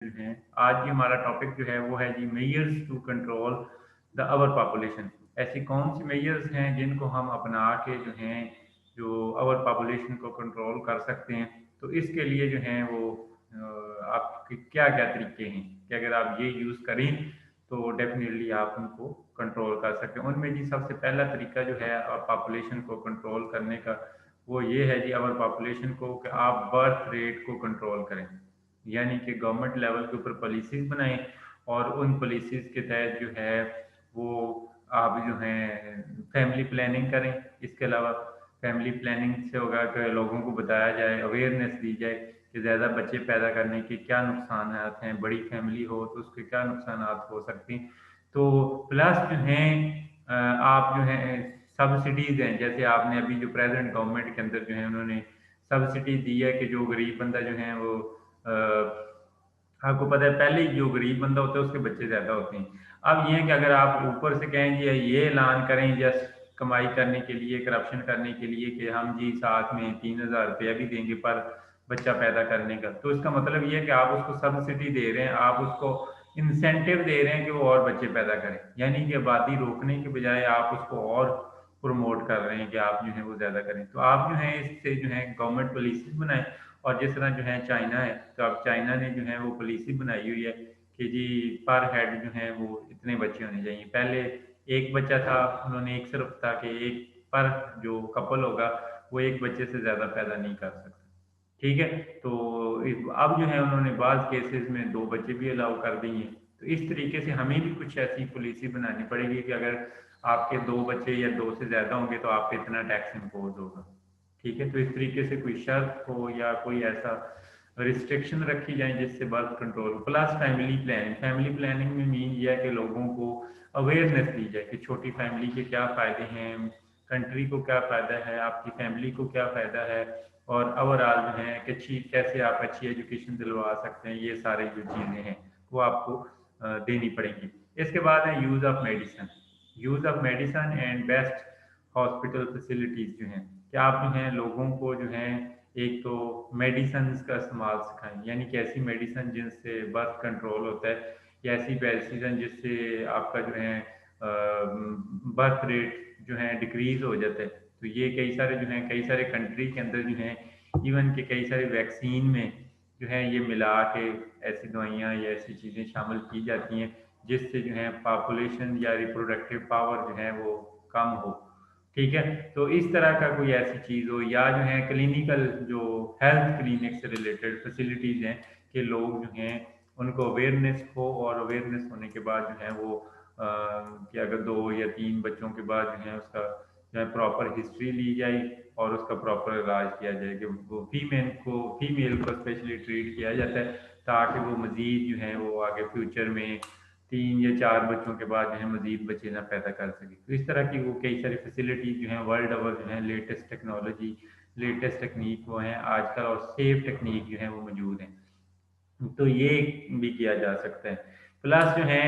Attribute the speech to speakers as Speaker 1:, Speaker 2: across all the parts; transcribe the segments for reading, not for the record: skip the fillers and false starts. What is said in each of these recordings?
Speaker 1: जो हैं, आज भी हमारा टॉपिक जो है वो है जी measures to control the our population. ऐसी कौन सी मेजर्स हैं जिनको हम अपना के जो हैं जो अवर पॉपुलेशन को कंट्रोल कर सकते हैं। तो इसके लिए जो हैं वो आपके क्या क्या तरीके हैं कि अगर आप ये यूज़ करें तो डेफिनेटली आप उनको कंट्रोल कर सकते हैं। उनमें जी सबसे पहला तरीका जो है पॉपुलेशन को कंट्रोल करने का वो ये है जी अवर पॉपुलेशन को कि आप बर्थ रेट को कंट्रोल करें। यानी कि गवर्नमेंट लेवल के ऊपर पॉलिसीज़ बनाएँ और उन पॉलिसीज़ के तहत जो है वो आप जो हैं फैमिली प्लानिंग करें। इसके अलावा फैमिली प्लानिंग से होगा कि लोगों को बताया जाए, अवेयरनेस दी जाए कि ज़्यादा बच्चे पैदा करने के क्या नुकसानात हैं, बड़ी फैमिली हो तो उसके क्या नुकसानात हो सकते हैं। तो प्लस जो हैं आप जो हैं सब्सिडीज़ हैं, जैसे आपने अभी जो प्रेज़ेंट गवर्नमेंट के अंदर जो है उन्होंने सब्सिडी दी है कि जो गरीब बंदा जो है वो आपको पता है पहले ही जो गरीब बंदा होता है उसके बच्चे ज़्यादा होते हैं। अब ये है कि अगर आप ऊपर से कहें जी ये ऐलान करें जस्ट कमाई करने के लिए, करप्शन करने के लिए कि हम जी साथ में 3000 रुपया भी देंगे पर बच्चा पैदा करने का, तो इसका मतलब ये है कि आप उसको सब्सिडी दे रहे हैं, आप उसको इंसेंटिव दे रहे हैं कि वो और बच्चे पैदा करें। यानी कि आबादी रोकने के बजाय आप उसको और प्रमोट कर रहे हैं कि आप जो है वो ज़्यादा करें। तो आप जो है इससे जो है गवर्नमेंट पॉलिसीज़ बनाएँ और जिस तरह जो है चाइना है, तो अब चाइना ने जो है वो पॉलिसी बनाई हुई है कि जी पर हेड जो है वो इतने बच्चे होने चाहिए। पहले एक बच्चा था, उन्होंने एक सिर्फ था कि एक पर जो कपल होगा वो एक बच्चे से ज़्यादा पैदा नहीं कर सकता। ठीक है? तो अब जो है उन्होंने बाज़ केसेज़ में 2 बच्चे भी अलाउ कर दिए हैं। तो इस तरीके से हमें भी कुछ ऐसी पॉलिसी बनानी पड़ेगी कि अगर आपके 2 बच्चे या 2 से ज़्यादा होंगे तो आप पे इतना टैक्स इम्पोज़ होगा। ठीक है? तो इस तरीके से कोई शर्त हो या कोई ऐसा रिस्ट्रिक्शन रखी जाए जिससे birth control plus family planning. Family planning में मीन ये है कि लोगों को अवेयरनेस दी जाए कि छोटी फैमिली के क्या फ़ायदे हैं, कंट्री को क्या फ़ायदा है, आपकी फैमिली को क्या फ़ायदा है और ओवरऑल जो है कि अच्छी कैसे आप अच्छी एजुकेशन दिलवा सकते हैं। ये सारी जो चीज़ें हैं वो आपको देनी पड़ेंगी। इसके बाद है use of medicine. Use of medicine and best hospital facilities जो हैं कि आप जो हैं लोगों को जो है एक तो मेडिसिन्स का इस्तेमाल सिखाएं, यानी कि ऐसी मेडिसिन जिनसे बर्थ कंट्रोल होता है या ऐसी मेडिसिन जिससे आपका जो है बर्थ रेट जो है डिक्रीज हो जाता है। तो ये कई सारे जो हैं कई सारे कंट्री के अंदर जो हैं इवन के कई सारे वैक्सीन में जो है ये मिला के ऐसी दवाइयाँ या ऐसी चीज़ें शामिल की जाती हैं जिससे जो है पॉपुलेशन या रिप्रोडक्टिव पावर जो है वो कम हो। ठीक है? तो इस तरह का कोई ऐसी चीज़ हो या जो है क्लिनिकल जो हेल्थ क्लिनिक से रिलेटेड फैसिलिटीज़ हैं कि लोग जो हैं उनको अवेयरनेस हो और अवेयरनेस होने के बाद जो है वो कि अगर 2 या 3 बच्चों के बाद जो है उसका जो है प्रॉपर हिस्ट्री ली जाए और उसका प्रॉपर इलाज किया जाए कि वो फीमेल को स्पेशली ट्रीट किया जाता है ताकि वो मज़ीद जो है वो आगे फ्यूचर में 3 या 4 बच्चों के बाद जो है मज़ीद बच्चे ना पैदा कर सके। तो इस तरह की वो कई सारी फैसिलिटीज़ जो हैं वर्ल्ड ओवर जो हैं लेटेस्ट टेक्नोलॉजी, लेटेस्ट टेक्नीक वो हैं आजकल और सेफ टेक्नीक जो है वो मौजूद हैं। तो ये भी किया जा सकता है। प्लस जो है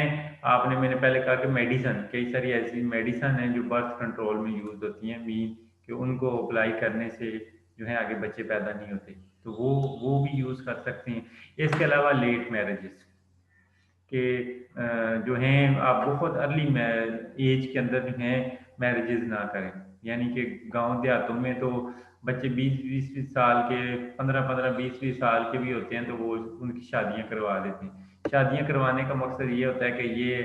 Speaker 1: आपने मैंने पहले कहा कि मेडिसिन कई सारी ऐसी मेडिसिन हैं जो बर्थ कंट्रोल में यूज़ होती हैं मीन कि उनको अप्लाई करने से जो है आगे बच्चे पैदा नहीं होते। तो वो भी यूज़ कर सकते हैं। इसके अलावा लेट मैरेजेस कि जो हैं आप बहुत अर्ली एज के अंदर जो हैं मैरिजेस ना करें। यानी कि गांव देहातों में तो बच्चे 20-20 साल के 15-15 20-20 साल के भी होते हैं तो वो उनकी शादियां करवा देते हैं। शादियां करवाने का मकसद ये होता है कि ये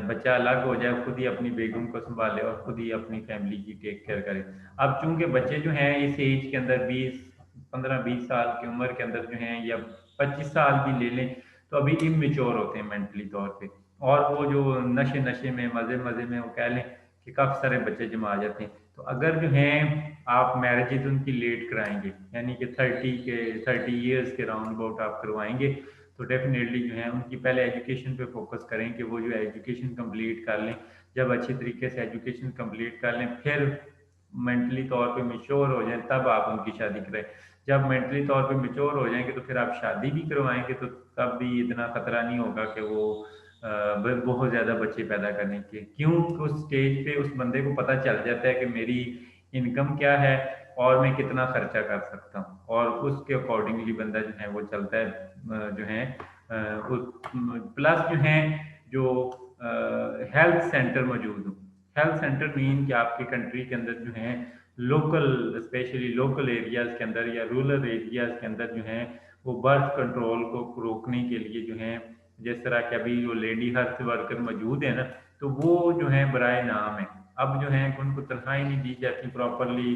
Speaker 1: बच्चा अलग हो जाए, खुद ही अपनी बेगम को संभाले और खुद ही अपनी फैमिली की टेक केयर करे। अब चूंकि बच्चे जो हैं इस एज के अंदर 15-20 साल की उम्र के अंदर जो हैं या 25 साल भी ले लें तो अभी इमेच्योर होते हैं मेंटली तौर पे और वो जो नशे नशे में मज़े मज़े में वो कह लें कि काफ़ी सारे बच्चे जमा जाते हैं। तो अगर जो हैं आप मैरिजेज उनकी लेट कराएंगे यानी कि 30 ईयर्स के राउंड अबाउट आप करवाएंगे तो डेफिनेटली जो है उनकी पहले एजुकेशन पे फोकस करें कि वो जो एजुकेशन कंप्लीट कर लें। जब अच्छी तरीके से एजुकेशन कंप्लीट कर लें फिर मेंटली तौर पे मेच्योर हो जाएं तब आप उनकी शादी करें। जब मेंटली तौर पे मेच्योर हो जाएंगे तो फिर आप शादी भी करवाएंगे तो तब भी इतना खतरा नहीं होगा कि वो बहुत ज़्यादा बच्चे पैदा करने के क्यों उस स्टेज पे उस बंदे को पता चल जाता है कि मेरी इनकम क्या है और मैं कितना खर्चा कर सकता हूँ और उसके अकॉर्डिंगली बंदा जो है वो चलता है जो है प्लस जो हैं जो हेल्थ सेंटर मौजूद हो। हेल्थ सेंटर मीन कि आपकी कंट्री के अंदर जो हैं लोकल, स्पेशली लोकल एरियाज़ के अंदर या रूरल एरियाज़ के अंदर जो हैं वो बर्थ कंट्रोल को रोकने के लिए जो हैं, जिस तरह के अभी जो लेडी हेल्थ वर्कर मौजूद है ना, तो वो जो है बराए नाम है। अब जो है उनको तनख्वाही नहीं दी जाती प्रॉपरली,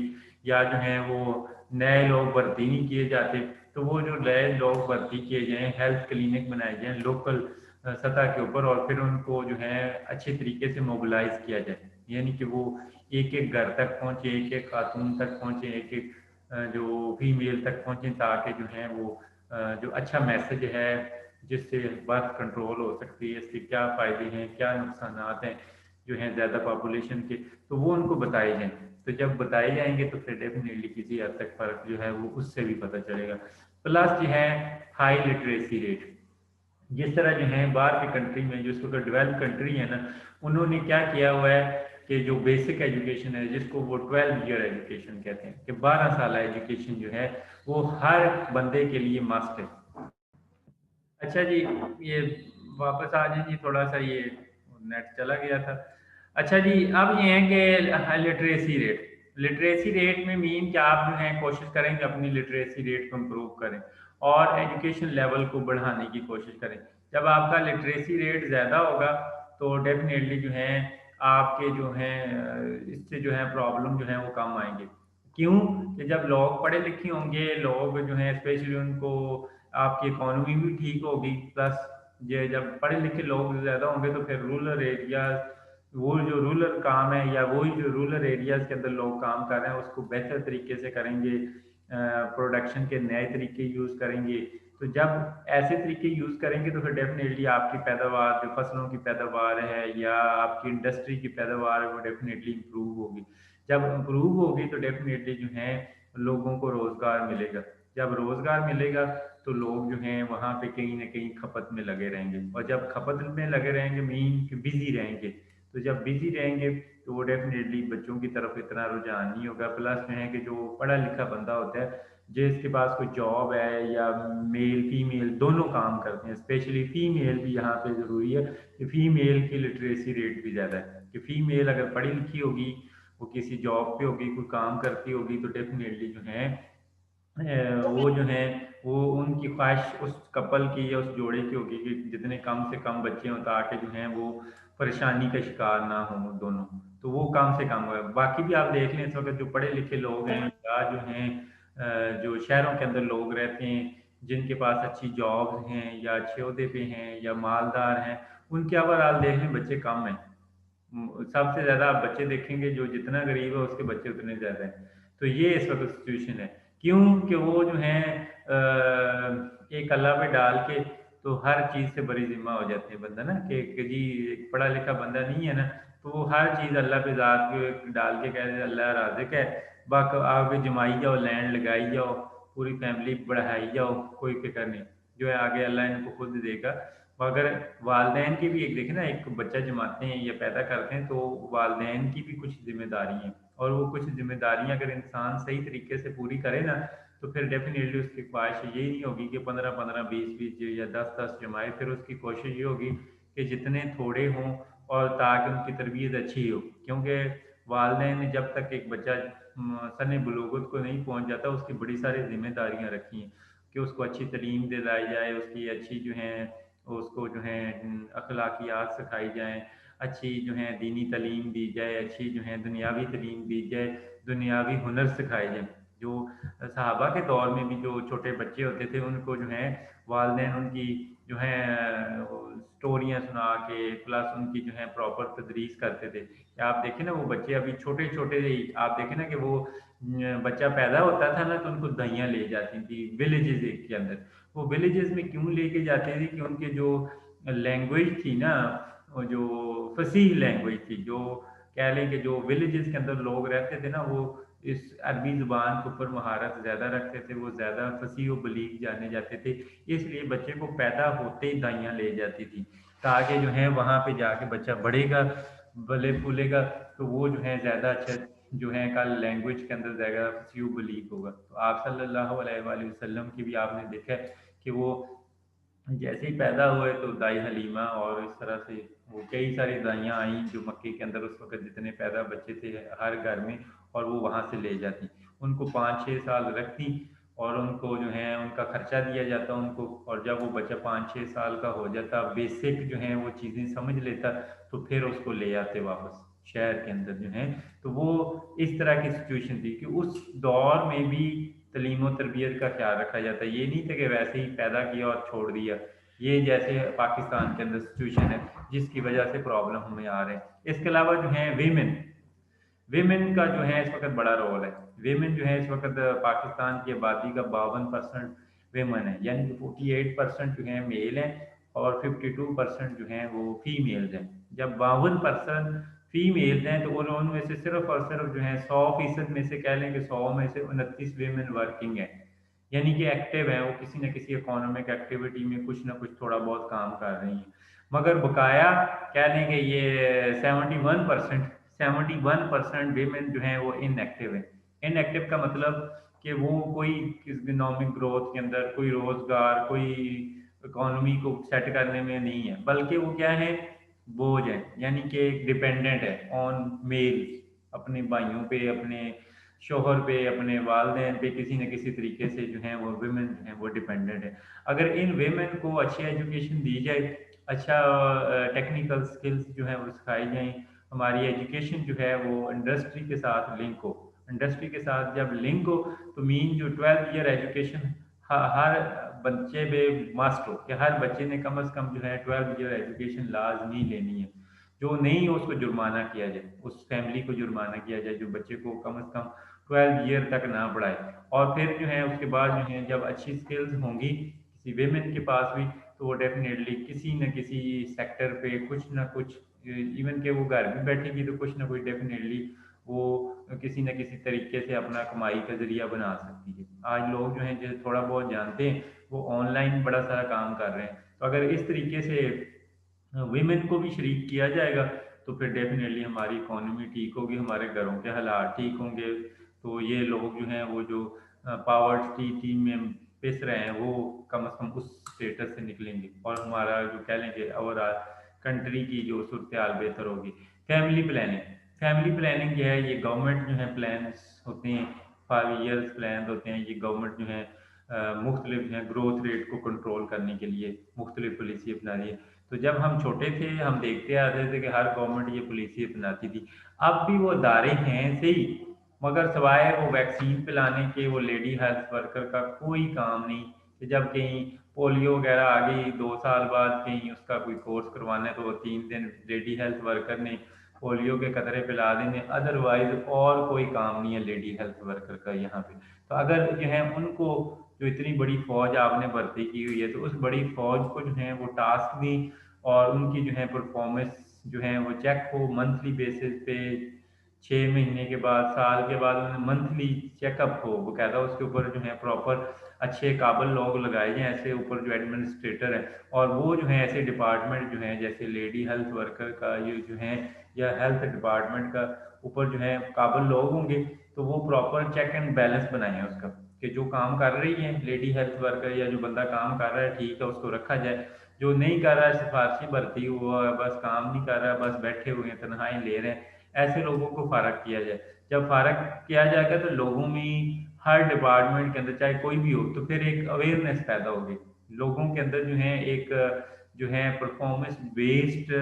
Speaker 1: या जो है वो नए लोग भर्ती नहीं किए जाते। तो वो जो नए लोग भर्ती किए जाएँ, हेल्थ क्लिनिक बनाए जाएँ लोकल सतह के ऊपर, और फिर उनको जो है अच्छे तरीके से मोबिलाइज किया जाए, यानी कि वो एक एक घर तक पहुँचे, एक एक खातून तक पहुँचे, एक एक जो फीमेल तक पहुँचे, ताकि जो है वो जो अच्छा मैसेज है जिससे बर्थ कंट्रोल हो सकती है, इसके क्या फ़ायदे हैं, क्या नुकसानात हैं जो हैं ज़्यादा पॉपुलेशन के, तो वो उनको बताए जाएँ। तो जब बताए जाएंगे तो फिर डेफिनेटली किसी हद तक फ़र्क जो है वो उससे भी पता चलेगा। प्लस जो है हाई लिटरेसी रेट, जिस तरह जो है बाहर की कंट्री में, जो इसको डेवलप कंट्री है ना, उन्होंने क्या किया हुआ है कि जो बेसिक एजुकेशन है, जिसको वो 12 ईयर एजुकेशन कहते हैं, कि 12 साल एजुकेशन जो है वो हर बंदे के लिए मस्ट है। अच्छा जी, ये वापस आ जाए जी, थोड़ा सा ये नेट चला गया था। अच्छा जी, अब ये है कि लिटरेसी रेट, लिटरेसी रेट में मीन कि आप जो है कोशिश करें कि अपनी लिटरेसी रेट को इम्प्रूव करें और एजुकेशन लेवल को बढ़ाने की कोशिश करें। जब आपका लिटरेसी रेट ज़्यादा होगा तो डेफिनेटली जो है आपके जो हैं इससे जो है प्रॉब्लम जो है वो कम आएंगे। क्यों? कि जब लोग पढ़े लिखे होंगे, लोग जो हैं स्पेशली उनको आपकी इकोनॉमी भी ठीक होगी, प्लस ये जब पढ़े लिखे लोग ज़्यादा होंगे तो फिर रूरल एरियाज, वो जो रूरल काम है या वही जो रूरल एरियाज के अंदर लोग काम कर रहे हैं उसको बेहतर तरीके से करेंगे, प्रोडक्शन के नए तरीके यूज़ करेंगे। तो जब ऐसे तरीके यूज़ करेंगे तो फिर डेफिनेटली आपकी पैदावार, जो फसलों की पैदावार है या आपकी इंडस्ट्री की पैदावार है, वो डेफिनेटली इम्प्रूव होगी। जब इम्प्रूव होगी तो डेफिनेटली जो है लोगों को रोज़गार मिलेगा। जब रोज़गार मिलेगा तो लोग जो हैं वहाँ पे कहीं न कहीं खपत में लगे रहेंगे, और जब खपत में लगे रहेंगे मीन कि बिज़ी रहेंगे, तो जब बिज़ी रहेंगे तो वो डेफ़िनेटली बच्चों की तरफ इतना रुझान नहीं होगा। प्लस जो है कि जो पढ़ा लिखा बंदा होता है, जिसके पास कोई जॉब है या मेल फीमेल दोनों काम करते हैं, स्पेशली फीमेल भी यहाँ पे ज़रूरी है कि फीमेल की लिटरेसी रेट भी ज़्यादा है, कि फीमेल अगर पढ़ी लिखी होगी, वो किसी जॉब पे होगी, कोई काम करती होगी, तो डेफ़िनेटली जो है वो जो है वो उनकी ख्वाहिश उस कपल की या उस जोड़े की होगी कि जितने कम से कम बच्चे हों, ताकि जो हैं वो परेशानी का शिकार ना हों दोनों। तो वो कम से कम है। बाकी भी आप देख लें इस वक्त जो पढ़े लिखे लोग हैं या जो हैं जो शहरों के अंदर लोग रहते हैं, जिनके पास अच्छी जॉब्स हैं या अच्छे ओहदे पे हैं या मालदार हैं, उनके ओवरऑल देख लें बच्चे कम हैं। सबसे ज़्यादा आप बच्चे देखेंगे, जो जितना गरीब है उसके बच्चे उतने ज़्यादा हैं। तो ये इस वक्त सिचुएशन है। क्यों? कि वो जो हैं एक अल्लाह पे डाल के तो हर चीज़ से बड़ी ज़िम्मा हो जाते हैं बंदा ना, कि जी एक पढ़ा लिखा बंदा नहीं है ना, तो वो हर चीज़ अल्लाह पे ज़ात पे डाल के कह दे अल्लाह राज़िक है, बाकी आगे जमाई जाओ, लैंड लगाई जाओ, पूरी फैमिली बढ़ाई जाओ, कोई फ़िक्र नहीं, जो है आगे अल्लाह इनको खुद देगा। मगर वालदेन की भी एक देखें ना, एक बच्चा जमाते हैं या पैदा करते हैं तो वालदेन की भी कुछ जिम्मेदारी हैं, और वो कुछ जिम्मेदारियां अगर इंसान सही तरीके से पूरी करे ना, तो फिर डेफिनेटली उसकी ख्वाहिश ये नहीं होगी कि 15-15 20-20 या 10-10 जमाए, फिर उसकी कोशिश ये होगी कि जितने थोड़े हों और ताकि उनकी तरबियत अच्छी हो। क्योंकि वालदेन ने जब तक एक बच्चा सन बुलूगत को नहीं पहुंच जाता, उसकी बड़ी सारी जिम्मेदारियां रखी हैं कि उसको अच्छी तालीम दिलाई जाए, उसकी अच्छी जो है उसको जो है अखलाकियात सिखाई जाएँ, अच्छी जो है दीनी तालीम दी जाए, अच्छी जो है दुनियावी तालीम दी जाए, दुनियावी हुनर सिखाए जाएँ। जो सहाबा के दौर में भी जो छोटे बच्चे होते थे उनको जो है वालिदैन उनकी जो है स्टोरियाँ सुना के प्लस उनकी जो है प्रॉपर तदरीस करते थे। आप देखें ना वो बच्चे अभी छोटे-छोटे ही आप देखें ना कि वो बच्चा पैदा होता था ना तो उनको दाइयाँ ले जाती थी विलेजेस के अंदर। वो विलेजेस में क्यों लेके जाते थे कि उनके जो लैंग्वेज थी ना, वो जो फसीह लैंग्वेज थी, जो कह लें कि जो विलेजेस के अंदर लोग रहते थे ना, वो इस अरबी ज़ुबान के ऊपर महारत ज़्यादा रखते थे, वो ज़्यादा फसीह व बलीग जाने जाते थे। इसलिए बच्चे को पैदा होते ही दाइयाँ ले जाती थी, ताकि जो है वहाँ पे जाके बच्चा बढ़ेगा, पले-फूलेगा, तो वो जो है ज़्यादा अच्छा जो है कल लैंग्वेज के अंदर ज़्यादा फसीह व बलीग होगा। तो आप सल्लल्लाहु अलैहि वसल्लम की भी आपने देखा है कि वो जैसे ही पैदा हुए तो दाई हलीमा और इस तरह से वो कई सारी दाइयाँ आईं जो मक्के के अंदर उस वक़्त जितने पैदा बच्चे थे हर घर में, और वो वहाँ से ले जाती। उनको 5-6 साल रखती और उनको जो है उनका खर्चा दिया जाता उनको, और जब वो बच्चा 5-6 साल का हो जाता, बेसिक जो है वो चीज़ें समझ लेता, तो फिर उसको ले आते वापस शहर के अंदर जो है। तो वो इस तरह की सिचुएशन थी कि उस दौर में भी तलीम और तरबियत का ख्याल रखा जाता है। ये नहीं था कि वैसे ही पैदा किया और छोड़ दिया। ये जैसे पाकिस्तान के अंदर सिचुएशन है जिसकी वजह से प्रॉब्लम हमें आ रहे हैं। इसके अलावा जो है वीमेन, वीमेन का जो है इस वक्त बड़ा रोल है। वीमेन जो है इस वक्त पाकिस्तान की आबादी का 52% वीमेन है, यानी कि 48% जो है मेल हैं और 52% जो है वो फीमेल्स हैं। जब 52% फीमेल्स हैं तो उनमें से सिर्फ और सिर्फ जो है 100% में से कह लें कि 100 में से 29 वीमेन वर्किंग है, यानी कि एक्टिव है, वो किसी न किसी इकोनॉमिक एक्टिविटी में कुछ ना कुछ थोड़ा बहुत काम कर रही हैं। मगर बकाया कह लें कि ये 71% वीमेन जो हैं वो इनएक्टिव है। इनएक्टिव का मतलब कि वो कोई इकोनॉमिक ग्रोथ के अंदर कोई रोजगार कोई इकोनॉमी को सेट करने में नहीं है, बल्कि वो क्या है, बोझ है, यानी कि डिपेंडेंट है ऑन मेल, अपने भाइयों पे, अपने शोहर पे, अपने वालदेन पे, किसी न किसी तरीके से जो है वो विमेन जो है वो डिपेंडेंट है। अगर इन वेमेन को अच्छी एजुकेशन दी जाए, अच्छा टेक्निकल स्किल्स जो है वो सिखाई जाएँ, हमारी एजुकेशन जो है वो इंडस्ट्री के साथ लिंक हो। इंडस्ट्री के साथ जब लिंक हो तो मीन जो 12th ईयर एजुकेशन हर बच्चे पे मस्ट हो कि हर बच्चे ने कम से कम जो है 12th ईयर एजुकेशन लाजमी लेनी है। जो नहीं हो उसको जुर्माना किया जाए, उस फैमिली को जुर्माना किया जाए जो बच्चे को कम से कम 12 ईयर तक ना पढ़ाए। और फिर जो है उसके बाद जो है जब अच्छी स्किल्स होंगी किसी वेमेन के पास भी, तो वो डेफिनेटली किसी न किसी सेक्टर पे कुछ ना कुछ, इवन के वो घर भी बैठेगी तो कुछ ना कुछ डेफिनेटली वो किसी न किसी तरीके से अपना कमाई का जरिया बना सकती है। आज लोग जो हैं जो थोड़ा बहुत जानते हैं वो ऑनलाइन बड़ा सारा काम कर रहे हैं। तो अगर इस तरीके से वीमेन को भी शरीक किया जाएगा तो फिर डेफिनेटली हमारी इकोनॉमी ठीक होगी, हमारे घरों के हालात ठीक होंगे। तो ये लोग जो हैं वो जो पावर्टी में पिस रहे हैं वो कम से कम उस स्टेटस से निकलेंगे और हमारा जो कह लेंगे ओवरऑल कंट्री की जो सूरत हाल बेहतर होगी। फैमिली प्लानिंग, फैमिली प्लानिंग जो है ये गवर्नमेंट जो है प्लान्स होते हैं, 5 ईयर्स प्लान होते हैं, ये गवर्नमेंट जो है मुख्तलिफ जो है ग्रोथ रेट को कंट्रोल करने के लिए मुख्तलिफ पॉलिसी अपना रही है। तो जब हम छोटे थे हम देखते आते थे कि हर गवर्नमेंट ये पॉलिसी अपनाती थी। अब भी वो अदारे हैं सही, मगर सिवाय वो वैक्सीन पिलाने के वो लेडी हेल्थ वर्कर का कोई काम नहीं। कि जब कहीं पोलियो वगैरह आ गई 2 साल बाद कहीं उसका कोई कोर्स करवाना है तो वो 3 दिन लेडी हेल्थ वर्कर ने पोलियो के कतरे पिला देने, अदरवाइज और कोई काम नहीं है लेडी हेल्थ वर्कर का यहाँ पे। तो अगर जो है उनको जो इतनी बड़ी फौज आपने भर्ती की हुई है तो उस बड़ी फौज को जो है वो टास्क दी और उनकी जो है परफॉर्मेंस जो है वो चेक हो मंथली बेसिस पे, 6 महीने के बाद, साल के बाद उन्हें मंथली चेकअप हो बकायदा, उसके ऊपर जो है प्रॉपर अच्छे काबिल लोग लगाए जाएँ ऐसे ऊपर जो एडमिनिस्ट्रेटर है, और वो जो है ऐसे डिपार्टमेंट जो है जैसे लेडी हेल्थ वर्कर का ये जो है या हेल्थ डिपार्टमेंट का ऊपर जो है काबिल लोग होंगे, तो वो प्रॉपर चेक एंड बैलेंस बनाएं उसका कि जो काम कर रही है लेडी हेल्थ वर्कर या जो बंदा काम कर रहा है ठीक है उसको रखा जाए, जो नहीं कर रहा है सिफारशी भर्ती हुआ है बस काम नहीं कर रहा है बस बैठे हुए हैं तनख्वाही ले रहे हैं, ऐसे लोगों को फारग किया जाए। जब फारग किया जाएगा तो लोगों में हर डिपार्टमेंट के अंदर चाहे कोई भी हो तो फिर एक अवेयरनेस पैदा होगी लोगों के अंदर जो है एक जो है परफॉर्मेंस बेस्ड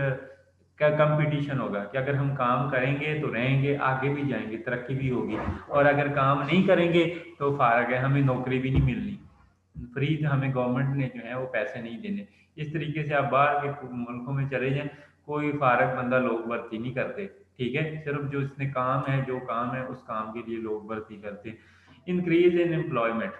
Speaker 1: का कंपटीशन होगा कि अगर हम काम करेंगे तो रहेंगे आगे भी जाएंगे तरक्की भी होगी, और अगर काम नहीं करेंगे तो फारग है हमें नौकरी भी नहीं मिलनी, फ्री हमें गवर्नमेंट ने जो है वो पैसे नहीं देने। इस तरीके से आप बाहर के मुल्कों में चले जाएं कोई फारग बंदा लोग भर्ती नहीं करते, ठीक है, सिर्फ जो इसने काम है जो काम है उस काम के लिए लोग भर्ती करते। Increase in employment,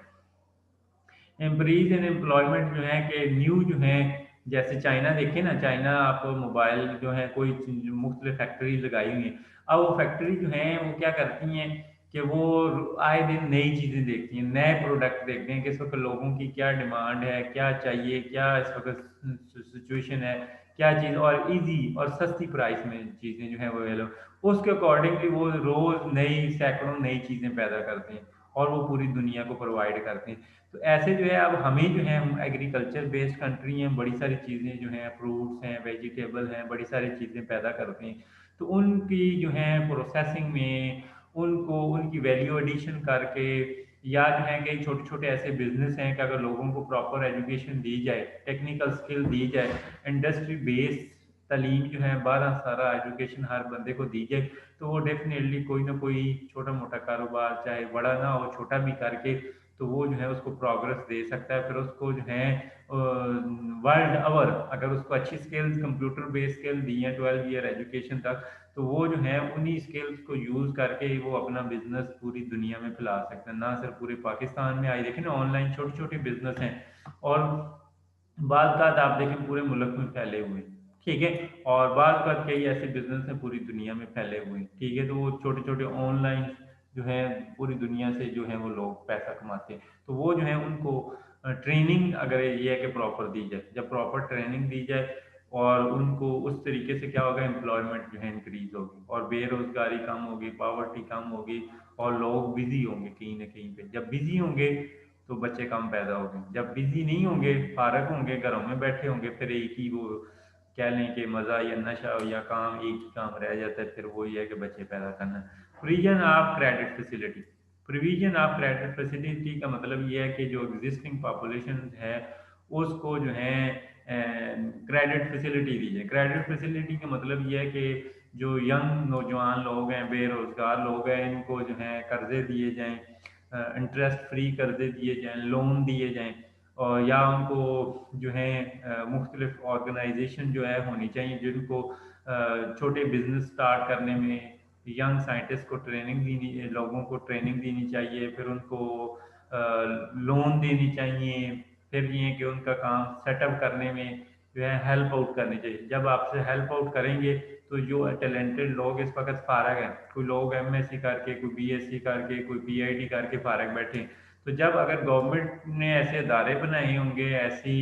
Speaker 1: increase in employment जो है कि न्यू जो है जैसे चाइना देखें ना, चाइना आप मोबाइल जो है कोई मुख्तलिफ फैक्ट्री लगाई हुई है, अब वो फैक्ट्री जो है वो क्या करती हैं कि वो आए दिन नई चीज़ें देखती हैं, नए प्रोडक्ट देखते हैं कि इस वक्त लोगों की क्या डिमांड है, क्या चाहिए, क्या इस वक्त सिचुएशन है, क्या चीज़ और इजी और सस्ती प्राइस में चीज़ें जो है वो अवेलेबल, उसके अकॉर्डिंगली वो रोज़ नई सैकड़ों नई चीज़ें पैदा करते हैं। और वो पूरी दुनिया को प्रोवाइड करते हैं। तो ऐसे जो है अब हमें जो है, हम एग्रीकल्चर बेस्ड कंट्री हैं, बड़ी सारी चीज़ें जो हैं, फ्रूट्स हैं, वेजिटेबल हैं, बड़ी सारी चीज़ें पैदा करते हैं। तो उनकी जो है प्रोसेसिंग में, उनको उनकी वैल्यू एडिशन करके, या जो है कई छोटे छोटे ऐसे बिजनेस हैं कि अगर लोगों को प्रॉपर एजुकेशन दी जाए, टेक्निकल स्किल दी जाए, इंडस्ट्री बेस्ड तालीम जो है, 12 सारा एजुकेशन हर बंदे को दी जाए, तो वो डेफिनेटली कोई ना कोई छोटा मोटा कारोबार, चाहे बड़ा ना हो, छोटा भी करके, तो वो जो है उसको प्रोग्रेस दे सकता है। फिर उसको जो है वर्ल्ड ओवर अगर उसको अच्छी स्किल्स, कंप्यूटर बेस्ड स्किल दी हैं 12 ईयर एजुकेशन तक, तो वो जो है उन्हीं स्किल्स को यूज़ करके वो अपना बिजनेस पूरी दुनिया में फैला सकते हैं, ना सिर्फ पूरे पाकिस्तान में। आई देखें ना, ऑनलाइन छोटे छोटे बिजनेस हैं, और बाद का आप देखें पूरे मुल्क में फैले हुए हैं, ठीक है। और बाद का कई ऐसे बिजनेस हैं पूरी दुनिया में फैले हुए हैं, ठीक है। तो वो छोटे छोटे ऑनलाइन जो है पूरी दुनिया से जो है वो लोग पैसा कमाते हैं। तो वो जो है उनको ट्रेनिंग अगर ये है कि प्रॉपर दी जाए, जब प्रॉपर ट्रेनिंग दी जाए, और उनको उस तरीके से क्या होगा, एम्प्लॉयमेंट जो है इंक्रीज होगी, और बेरोजगारी कम होगी, पावर्टी कम होगी, और लोग बिजी होंगे कहीं ना कहीं पे। जब बिजी होंगे तो बच्चे कम पैदा होंगे, जब बिजी नहीं होंगे, फारग होंगे, घरों में बैठे होंगे, फिर एक ही वो कह लें कि मज़ा या नशा या काम, एक ही काम रह जाता है, फिर वही है कि बच्चे पैदा करना। Provision of credit facility, provision of credit facility का मतलब ये है कि जो एग्जिस्टिंग पॉपुलेशन है उसको जो है क्रेडिट फैसिलिटी दी जाए। क्रेडिट फैसिलिटी का मतलब ये है कि जो यंग नौजवान लोग हैं, बेरोजगार लोग हैं, इनको जो है कर्जे दिए जाएं, इंटरेस्ट फ्री कर्जे दिए जाएं, लोन दिए जाएं, और या उनको जो है मुख्तलिफ ऑर्गेनाइजेशन जो है होनी चाहिए जिनको छोटे बिजनेस स्टार्ट करने में, यंग साइंटिस्ट को ट्रेनिंग देनी, लोगों को ट्रेनिंग देनी चाहिए, फिर उनको लोन देनी चाहिए, फिर ये कि उनका काम सेटअप करने में जो है हेल्प आउट करनी चाहिए। जब आपसे हेल्प आउट करेंगे तो जो टैलेंटेड लोग इस वक्त फारग हैं, कोई लोग एमएससी करके, कोई बीएससी करके, कोई पीआईडी करके फारग बैठे हैं, तो जब अगर गवर्नमेंट ने ऐसे अदारे बनाए होंगे, ऐसी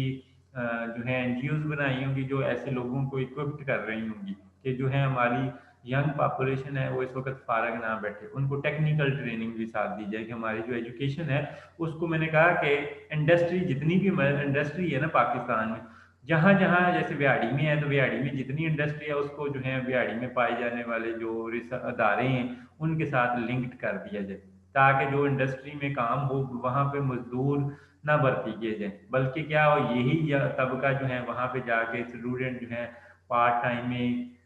Speaker 1: जो है एनजीओज बनाई होंगी जो ऐसे लोगों को इक्विप्ड कर रही होंगी कि जो है हमारी यंग पॉपुलेशन है वो इस वक्त फारग ना बैठे, उनको टेक्निकल ट्रेनिंग भी साथ दी जाए कि हमारी जो एजुकेशन है उसको, मैंने कहा कि इंडस्ट्री, जितनी भी इंडस्ट्री है ना पाकिस्तान में, जहाँ जहाँ जैसे बिहाड़ी में है तो बिहाड़ी में जितनी इंडस्ट्री है उसको जो है बिहाड़ी में पाए जाने वाले जो अदारे हैं उनके साथ लिंक्ड कर दिया जाए, ताकि जो इंडस्ट्री में काम हो वहाँ पे मजदूर ना भर्ती किए जाए, बल्कि क्या हो, यही तबका जो है वहाँ पे जाके स्टूडेंट जो है पार्ट टाइम में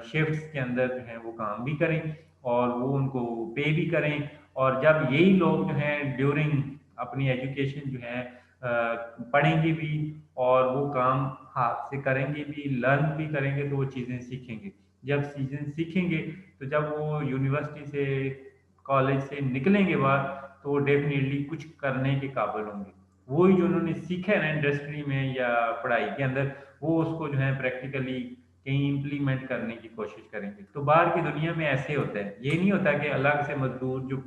Speaker 1: शिफ्ट्स के अंदर जो है वो काम भी करें, और वो उनको पे भी करें। और जब यही लोग जो हैं ड्यूरिंग अपनी एजुकेशन जो है पढ़ेंगे भी, और वो काम हाथ से करेंगे भी, लर्न भी करेंगे, तो वो चीज़ें सीखेंगे। जब चीज़ें सीखेंगे तो जब वो यूनिवर्सिटी से, कॉलेज से निकलेंगे बाहर, तो वो डेफिनेटली कुछ करने के काबिल होंगे। वही जो उन्होंने सीखा है ना इंडस्ट्री में या पढ़ाई के अंदर, वो उसको जो है प्रैक्टिकली कहीं इम्प्लीमेंट करने की कोशिश करेंगे। तो बाहर की दुनिया में ऐसे होता है, ये नहीं होता कि अलग से मजदूर, जो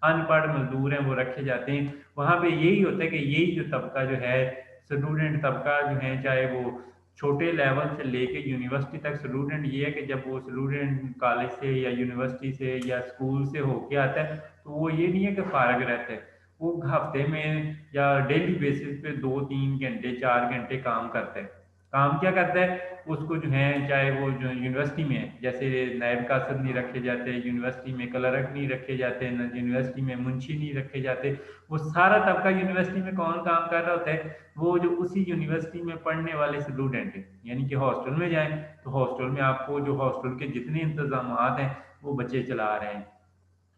Speaker 1: अनपढ़ मजदूर हैं वो रखे जाते हैं। वहाँ पे यही होता है कि यही जो तबका जो है, स्टूडेंट तबका जो है, चाहे वो छोटे लेवल से लेके यूनिवर्सिटी तक स्टूडेंट, ये है कि जब वो स्टूडेंट कॉलेज से या यूनिवर्सिटी से या स्कूल से होके आता है, तो वो ये नहीं है कि फारग रहता है, वो हफ्ते में या डेली बेसिस पे 2-3 घंटे 4 घंटे काम करता है। काम क्या करता है, उसको जो है, चाहे वो जो यूनिवर्सिटी में है, जैसे नायब कासद नहीं रखे जाते यूनिवर्सिटी में, क्लर्क नहीं रखे जाते न, यूनिवर्सिटी में मुंशी नहीं रखे जाते, वो सारा तबका यूनिवर्सिटी में कौन काम कर रहा होता है, वो जो उसी यूनिवर्सिटी में पढ़ने वाले स्टूडेंट हैं। यानी कि हॉस्टल में जाएं तो हॉस्टल में आपको जो हॉस्टल के जितने इंतजाम हैं वो बच्चे चला रहे हैं,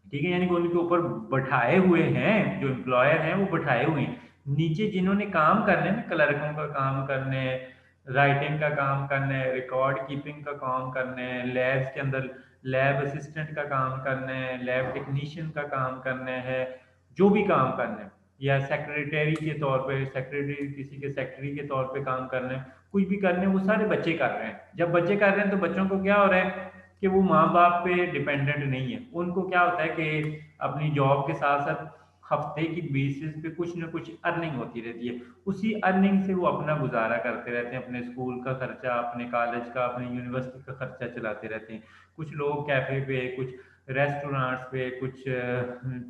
Speaker 1: ठीक है। यानी कि उनके ऊपर बैठाए हुए हैं, जो एम्प्लॉयर हैं वो बैठाए हुए हैं, नीचे जिन्होंने काम करने हैं, क्लर्कों का काम करने हैं, राइटिंग का काम करना है, रिकॉर्ड कीपिंग का काम करना है, लैब्स के अंदर लैब असिस्टेंट का काम करना है, लैब टेक्नीशियन का काम करना है, जो भी काम करना है, या सेक्रेटरी के तौर पे, सेक्रेटरी, किसी के सेक्रेटरी के तौर पे काम करना है, कुछ भी करने हैं, वो सारे बच्चे कर रहे हैं। जब बच्चे कर रहे हैं तो बच्चों को क्या हो रहा है कि वो माँ बाप पे डिपेंडेंट नहीं है, उनको क्या होता है कि अपनी जॉब के साथ साथ हफ्ते की बेसिस पे कुछ ना कुछ अर्निंग होती रहती है, उसी अर्निंग से वो अपना गुजारा करते रहते हैं, अपने स्कूल का खर्चा, अपने कॉलेज का, अपने यूनिवर्सिटी का खर्चा चलाते रहते हैं। कुछ लोग कैफे पे, कुछ रेस्टोरेंट्स पे, कुछ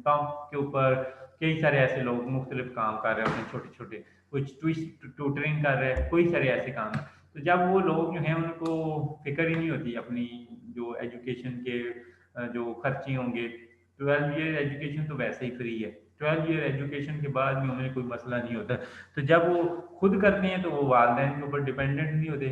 Speaker 1: पंप के ऊपर कई सारे ऐसे लोग मुख्तलिफ काम कर रहे होते हैं छोटे छोटे, कुछ ट्विस्ट ट्यूटरिंग कर रहे हैं, कई सारे ऐसे काम हैं। तो जब वो लोग जो हैं उनको फिक्र ही नहीं होती अपनी जो एजुकेशन के जो खर्चे होंगे, 12 ईयर एजुकेशन तो वैसे ही फ्री है, 12 ईयर एजुकेशन के बाद भी उन्हें कोई मसला नहीं होता। तो जब वो खुद करते हैं तो वो वालदेन के ऊपर डिपेंडेंट नहीं होते।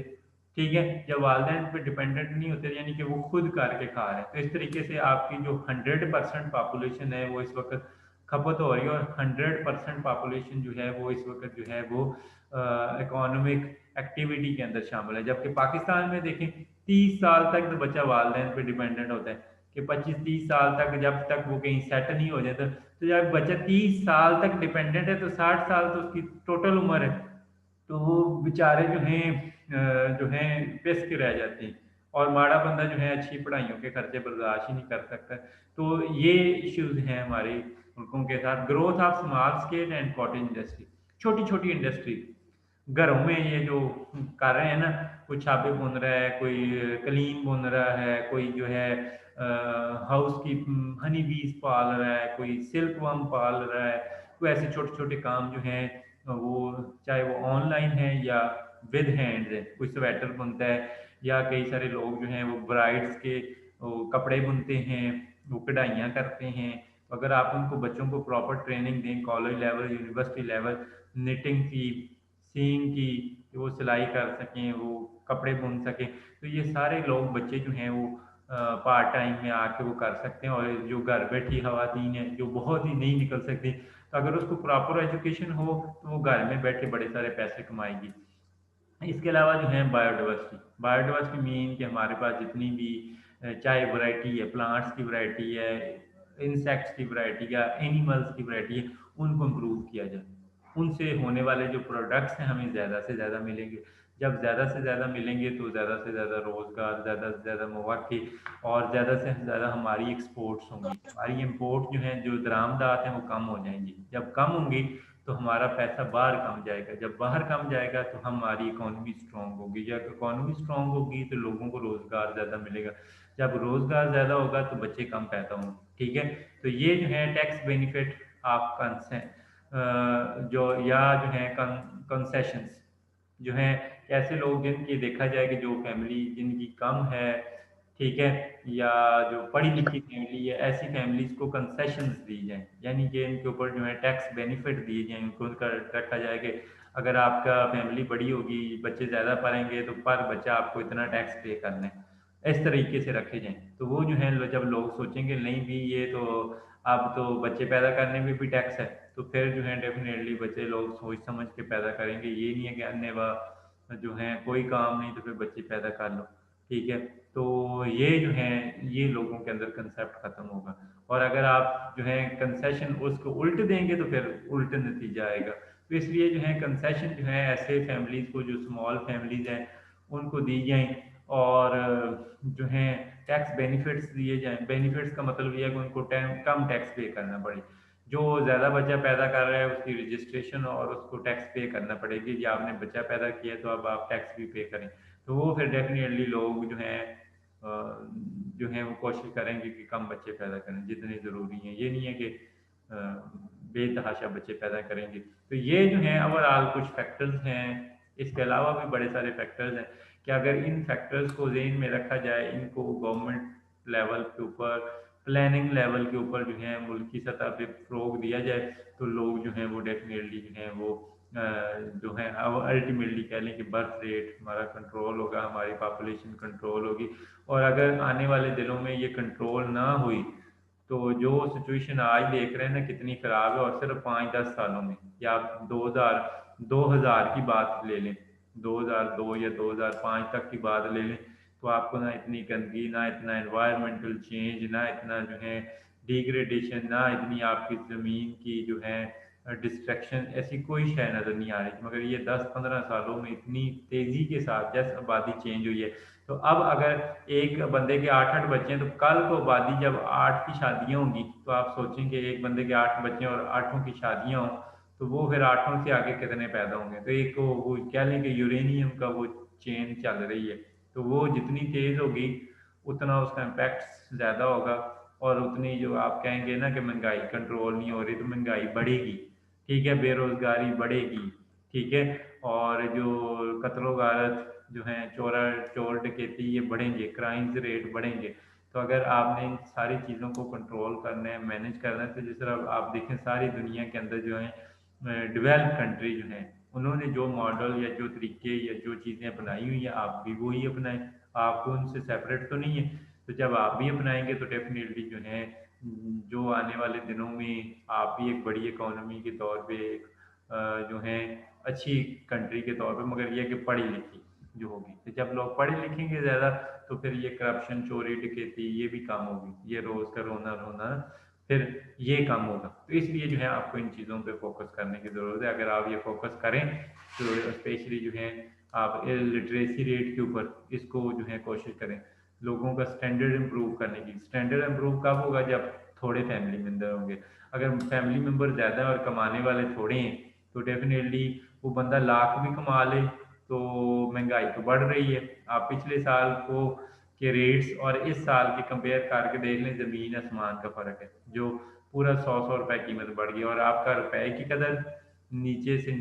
Speaker 1: ठीक है, जब वालदेन पे डिपेंडेंट नहीं होते यानी कि वो खुद करके खा रहे हैं, तो इस तरीके से आपकी जो 100% पॉपुलेशन है वो इस वक्त खपत हो रही है, और 100% पॉपुलेशन जो है वो इस वक्त जो है वो इकोनॉमिक एक्टिविटी के अंदर शामिल है। जबकि पाकिस्तान में देखें 30 साल तक तो बच्चा वालदेन पे डिपेंडेंट होता है कि 25-30 साल तक जब तक वो कहीं सेट नहीं हो जाता। तो जब बच्चा 30 साल तक डिपेंडेंट है तो 60 साल तो उसकी टोटल उम्र है। तो वो बेचारे जो हैं पिस के रह जाते हैं, और माड़ा बंदा जो है अच्छी पढ़ाइयों के खर्चे बर्दाश्त ही नहीं कर सकता। तो ये इश्यूज हैं हमारे मुल्कों के साथ। Growth of small scale and cottage industry, छोटी छोटी इंडस्ट्री घरों में ये जो कर रहे हैं ना, कोई छापे बुन रहा है, कोई कलीन बुन रहा है, कोई जो है हाउस की हनी बीज पाल रहा है, कोई सिल्क वर्म पाल रहा है, कोई ऐसे छोटे छोटे काम जो हैं वो चाहे वो ऑनलाइन है या विद हैंड्स है, कोई स्वेटर बुनता है, या कई सारे लोग जो हैं वो ब्राइड्स के वो कपड़े बुनते हैं, वो कढ़ाइयाँ करते हैं। तो अगर आप उनको बच्चों को प्रॉपर ट्रेनिंग दें college level university level, knitting की, सीइंग की, कि वो सिलाई कर सकें, वो कपड़े बुन सकें, तो ये सारे लोग बच्चे जो हैं वो पार्ट टाइम में आके वो कर सकते हैं। और जो घर बैठी खवातीन है जो बहुत ही नहीं निकल सकती, तो अगर उसको प्रॉपर एजुकेशन हो तो वो घर में बैठे बड़े सारे पैसे कमाएगी। इसके अलावा जो है बायोडाइवर्सिटी, बायोडाइवर्सिटी मीन कि हमारे पास जितनी भी चाहे वैरायटी है, प्लांट्स की वैरायटी है, इंसेक्ट्स की वैरायटी या एनिमल्स की वैरायटी है, उनको इम्प्रूव किया जाए। उनसे होने वाले जो प्रोडक्ट्स हैं हमें ज़्यादा से ज़्यादा मिलेंगे। जब ज़्यादा से ज़्यादा मिलेंगे तो ज़्यादा से ज़्यादा रोज़गार, ज़्यादा से ज़्यादा मौके, और ज़्यादा से ज़्यादा हमारी एक्सपोर्ट्स होंगी। हमारी इम्पोर्ट जो हैं, जो दरामदात हैं वो कम हो जाएंगी। जब कम होंगी तो हमारा पैसा बाहर कम जाएगा, जब बाहर कम जाएगा तो हमारी इकोनॉमी स्ट्रांग होगी, जब इकोनॉमी स्ट्रांग होगी तो लोगों को रोज़गार ज़्यादा मिलेगा, जब रोज़गार ज़्यादा होगा तो बच्चे कम पैदा होंगे। ठीक है, तो ये जो है टैक्स बेनिफिट ऑफ कंसेंट जो या जो है कंसेशंस जो हैं, ऐसे लोग जिनकी देखा जाए कि जो फैमिली जिनकी कम है, ठीक है, या जो पढ़ी लिखी फैमिली है, ऐसी फैमिलीज को कंसेशंस दी जाएं, यानी कि इनके ऊपर जो है टैक्स बेनिफिट दिए जाएं। उनको रखा जाए कि अगर आपका फैमिली बड़ी होगी, बच्चे ज़्यादा पढ़ेंगे, तो पर बच्चा आपको इतना टैक्स पे करना है, इस तरीके से रखे जाएं। तो वो जो है जब लोग सोचेंगे नहीं भी ये तो अब तो बच्चे पैदा करने में भी टैक्स है, तो फिर जो है डेफिनेटली बच्चे लोग सोच समझ के पैदा करेंगे। ये नहीं है कि अन्य जो है कोई काम नहीं तो फिर बच्चे पैदा कर लो। ठीक है, तो ये जो है ये लोगों के अंदर कंसेप्ट खत्म होगा। और अगर आप जो है कंसेशन उसको उल्ट देंगे तो फिर उल्ट नतीजा आएगा। तो इसलिए जो है कंसेशन जो है ऐसे फैमिलीज को, जो स्मॉल फैमिलीज हैं, उनको दी जाएं, और जो है टैक्स बेनिफिट्स दिए जाएं। बेनिफिट्स का मतलब ये है कि उनको कम टैक्स पे करना पड़े। जो ज़्यादा बच्चा पैदा कर रहा है उसकी रजिस्ट्रेशन और उसको टैक्स पे करना पड़ेगी, या आपने बच्चा पैदा किया तो अब आप टैक्स भी पे करें। तो वो फिर डेफिनेटली लोग जो हैं वो कोशिश करेंगे कि कम बच्चे पैदा करें जितने ज़रूरी हैं। ये नहीं है कि अ, बेतहाशा बच्चे पैदा करेंगे। तो ये जो हैं ओवरऑल कुछ फैक्टर्स हैं। इसके अलावा भी बड़े सारे फैक्टर्स हैं कि अगर इन फैक्टर्स को ज़हन में रखा जाए, इनको गवर्नमेंट लेवल के ऊपर, प्लानिंग लेवल के ऊपर जो है मुल्की सतह पे फ़रोग दिया जाए, तो लोग जो हैं वो डेफिनेटली जो हैं वो जो है अब अल्टीमेटली कह लें कि बर्थ रेट हमारा कंट्रोल होगा, हमारी पॉपुलेशन कंट्रोल होगी। और अगर आने वाले दिनों में ये कंट्रोल ना हुई तो जो सिचुएशन आज देख रहे हैं ना कितनी ख़राब है, और सिर्फ 5-10 सालों में, या आप 2000 की बात ले लें, 2002 या 2005 तक की बात ले लें, तो आपको ना इतनी गंदगी, ना इतना एनवायरमेंटल चेंज, ना इतना जो है डिग्रेडेशन, ना इतनी आपकी ज़मीन की जो है डिस्ट्रक्शन, ऐसी कोई शय नज़र नहीं आ रही। मगर ये 10-15 सालों में इतनी तेज़ी के साथ जैसे आबादी चेंज हुई है, तो अब अगर एक बंदे के 8-8 बच्चे हैं, तो कल को आबादी जब 8 की शादियां होंगी, तो आप सोचेंगे एक बंदे के 8 बच्चे और 8 की शादियां हों, तो वो फिर 8 से आगे कितने पैदा होंगे। तो एक वो कह लें कि यूरेनियम का वो चेन चल रही है, तो वो जितनी तेज़ होगी उतना उसका इम्पैक्ट ज़्यादा होगा। और उतनी जो आप कहेंगे ना कि महंगाई कंट्रोल नहीं हो रही, तो महंगाई बढ़ेगी, ठीक है, बेरोजगारी बढ़ेगी, ठीक है, और जो कत्लो गारत जो है, चोर डकैती ये बढ़ेंगे, क्राइम्स रेट बढ़ेंगे। तो अगर आपने इन सारी चीज़ों को कंट्रोल करना है, मैनेज करना है, तो जिस तरह आप देखें सारी दुनिया के अंदर जो है डेवलप कंट्री जो है, उन्होंने जो मॉडल या जो तरीके या जो चीज़ें अपनाई हुई हैं, आप भी वही अपनाएं। आपको उनसे सेपरेट तो नहीं है। तो जब आप भी अपनाएंगे तो डेफिनेटली जो है जो आने वाले दिनों में आप भी एक बड़ी इकोनॉमी के तौर पे एक जो है अच्छी कंट्री के तौर पे, मगर ये कि पढ़ी लिखी जो होगी, तो जब लोग पढ़े लिखेंगे ज़्यादा, तो फिर ये करप्शन, चोरी डकैती ये भी कम होगी, ये रोज़ का रोना रोना फिर ये कम होगा। तो इसलिए जो है आपको इन चीज़ों पे फोकस करने की ज़रूरत है। अगर आप ये फोकस करें तो स्पेशली जो है आप लिटरेसी रेट के ऊपर इसको जो है कोशिश करें, लोगों का स्टैंडर्ड इम्प्रूव करने की। स्टैंडर्ड इम्प्रूव कब होगा? जब थोड़े फैमिली मेंबर होंगे। अगर फैमिली मेंबर ज़्यादा और कमाने वाले थोड़े हैं, तो डेफिनेटली वो बंदा लाख भी कमा ले तो महंगाई तो बढ़ रही है। आप पिछले साल को के रेट्स और इस साल के कंपेयर करके देख लें, ज़मीन आसमान का फ़र्क है। जो पूरा 100 रुपए कीमत बढ़ गई और आपका रुपए की कदर नीचे से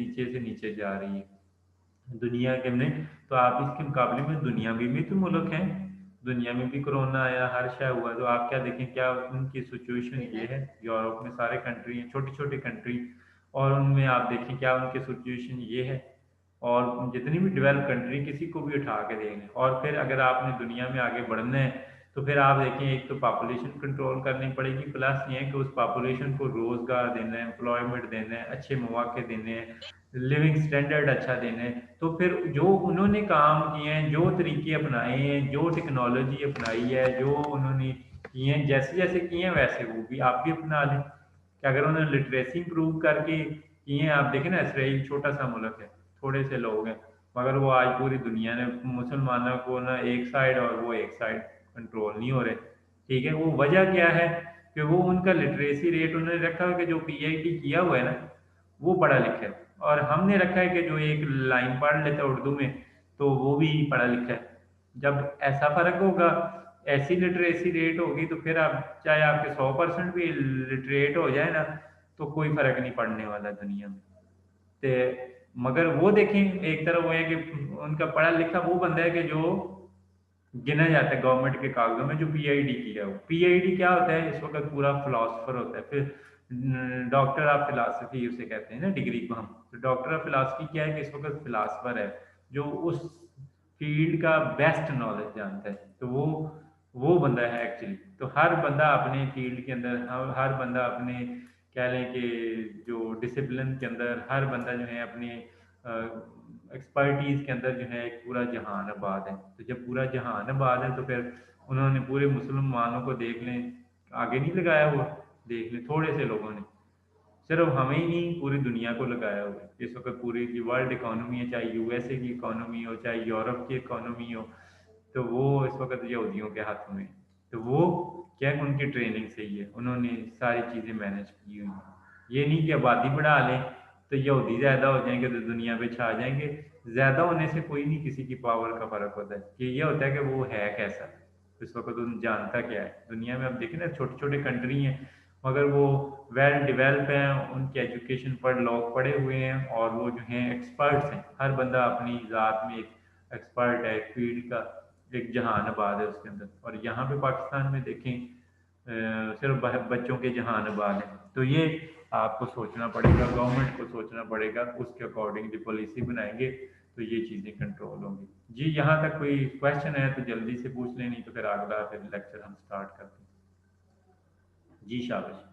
Speaker 1: नीचे जा रही है दुनिया के में। तो आप इसके मुकाबले में दुनिया में भी तो मुल्क हैं, दुनिया में भी कोरोना आया, हर शय हुआ, तो आप क्या देखें, क्या उनकी सिचुएशन ये है। यूरोप में सारे कंट्री हैं, छोटी छोटी कंट्री, और उनमें आप देखें क्या उनकी सिचुएशन ये है। और जितनी भी डेवलप कंट्री किसी को भी उठा के देंगे, और फिर अगर आपने दुनिया में आगे बढ़ना है तो फिर आप देखें, एक तो पॉपुलेशन कंट्रोल करनी पड़ेगी, प्लस ये है कि उस पॉपुलेशन को रोजगार देना है, एम्प्लॉयमेंट देना है, अच्छे मौके देने हैं, लिविंग स्टैंडर्ड अच्छा देना है। तो फिर जो उन्होंने काम किए हैं, जो तरीके अपनाए हैं, जो टेक्नोलॉजी अपनाई है, जो उन्होंने किए हैं, जैसे जैसे किए हैं वैसे वो भी आप भी अपना लें। कि अगर उन्होंने लिटरेसी इंप्रूव करके किए हैं, आप देखें ना, इसराइल छोटा सा मुल्क है, थोड़े से लोग हैं, मगर वो आज पूरी दुनिया ने मुसलमानों को ना एक साइड और वो एक साइड कंट्रोल नहीं हो रहे, ठीक है। वो वजह क्या है कि वो उनका लिटरेसी रेट उन्होंने रखा है कि जो पीएचडी किया हुआ है ना वो पढ़ा लिखा है, और हमने रखा है कि जो एक लाइन पढ़ लेता है उर्दू में तो वो भी पढ़ा लिखा है। जब ऐसा फर्क होगा, ऐसी लिटरेसी रेट होगी, तो फिर आप चाहे आपके 100% भी लिटरेट हो जाए ना, तो कोई फर्क नहीं पड़ने वाला दुनिया में। ते मगर वो देखें, एक तरफ वो है कि उनका पढ़ा लिखा वो बंदा है कि जो गिना जाता है गवर्नमेंट के कागजों में, जो पीआईडी किया हो। पीआईडी क्या होता है? इस वक्त पूरा फिलोसफर होता है, फिर डॉक्टर ऑफ फिलासफी उसे कहते हैं ना, डिग्री को हम। तो डॉक्टर ऑफ फिलासफी क्या है कि इस वक्त फिलासफर है जो उस फील्ड का बेस्ट नॉलेज जानता है। तो वो बंदा है एक्चुअली। तो हर बंदा अपने फील्ड के अंदर, हर बंदा अपने कह लें कि जो डिसिप्लिन के अंदर, हर बंदा जो है अपने एक्सपर्टीज के अंदर जो है एक पूरा जहान आबाद है। तो जब पूरा जहान आबाद है तो फिर उन्होंने पूरे मुसलमानों को देख लें, आगे नहीं लगाया हुआ, देख लें थोड़े से लोगों ने, सिर्फ हमें ही नहीं पूरी दुनिया को लगाया हुआ है। इस वक्त पूरी की वर्ल्ड इकोनॉमी है, चाहे यूएसए की इकोनॉमी हो, चाहे यूरोप की इकोनॉमी हो, तो वो इस वक्त यहूदियों के हाथों में है। तो वो क्या है, उनकी ट्रेनिंग से ही है, उन्होंने सारी चीज़ें मैनेज की हुई हैं। ये नहीं कि आबादी बढ़ा लें तो यहूदी ज़्यादा हो जाएंगे तो दुनिया पे छा जाएंगे। ज़्यादा होने से कोई नहीं किसी की पावर का फ़र्क होता है, कि ये होता है कि वो है कैसा, इस वक्त उन जानता क्या है। दुनिया में अब देखें ना, छोटे छोटे कंट्री हैं मगर वो वेल डेवलप हैं, उनकी एजुकेशन पर लोग पढ़े हुए हैं, और वो जो हैं एक्सपर्ट्स हैं, हर बंदा अपनी ज़ात में एक एक्सपर्ट है, एक फील्ड का एक जहान आबाद है उसके अंदर। और यहाँ पे पाकिस्तान में देखें सिर्फ बच्चों के जहान आबाद है। तो ये आपको सोचना पड़ेगा, गवर्नमेंट को सोचना पड़ेगा, उसके अकॉर्डिंग जो पॉलिसी बनाएंगे तो ये चीज़ें कंट्रोल होंगी। जी, यहाँ तक कोई क्वेश्चन है तो जल्दी से पूछ लें, नहीं तो फिर अगला फिर लेक्चर हम स्टार्ट करते हैं। जी शाबाश।